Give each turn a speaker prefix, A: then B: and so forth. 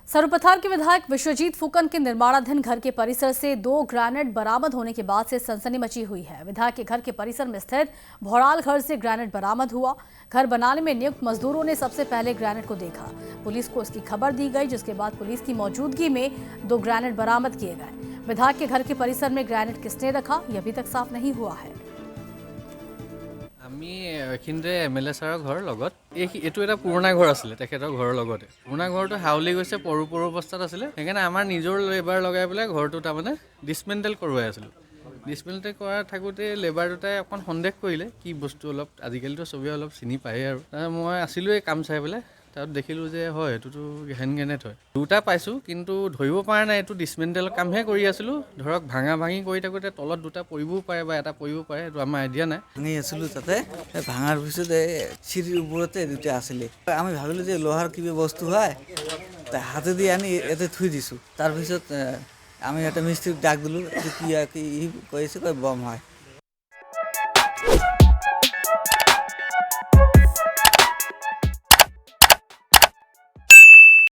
A: सरुपथार के विधायक विश्वजीत फुकन के निर्माणाधीन घर के परिसर से 2 ग्रेनेड बरामद होने के बाद से सनसनी मची हुई है। विधायक के घर के परिसर में स्थित भौड़ाल घर से ग्रेनेड बरामद हुआ। घर बनाने में नियुक्त मजदूरों ने सबसे पहले ग्रेनेड को देखा। पुलिस को इसकी खबर दी गई, जिसके बाद पुलिस की मौजूदगी में 2 ग्रेनेड बरामद किए गए। विधायक के घर के परिसर में ग्रेनेड किसने रखा, यह अभी तक साफ नहीं हुआ है।
B: আমি এইখিনিতে MLA ছাৰৰ ঘৰৰ লগত এইটো এটা পুৰণা ঘৰ আছিলে, তেখেতৰ ঘৰৰ লগতে পুৰণা ঘৰটো হাউলি গৈছে, পৰু অৱস্থাত আছিলে। সেইকাৰণে আমাৰ নিজৰ লেবাৰ লগাই পেলাই ঘৰটো তাৰমানে ডিছমেণ্টেল কৰোৱাই আছিলোঁ। ডিছমেণ্টেল কৰা থাকোঁতে লেবাৰ দুটাই অকণ সন্দেহ কৰিলে কি বস্তু, অলপ আজিকালিতো চবেই অলপ চিনি পায়েই আৰু মই আছিলোঁ এই কাম চাই পেলাই। তাত দেখিলোঁ যে হয় এইটোতো হেণ্ড গ্ৰেনেড হয়। দুটা পাইছোঁ, কিন্তু ধৰিব পৰা নাই এইটো ডিছমেণ্টেল কামহে কৰি আছিলোঁ। ধৰক ভাঙা ভাঙি কৰি থাকোঁতে তলত দুটা পৰিবও পাৰে বা এটা পৰিব পাৰে, এইটো আমাৰ আইডিয়া নাই।
C: ভাঙি আছিলোঁ তাতে, ভাঙাৰ পিছত চিৰিৰ ওপৰতে দুটা আছিলে। আমি ভাবিলোঁ যে লোহাৰ কিবা বস্তু হয়, হাতেদি আনি ইয়াতে থৈ দিছোঁ। তাৰপিছত আমি এটা মিস্ত্ৰীক ডাক দিলোঁ, কি কৈছে, কয় বম হয়।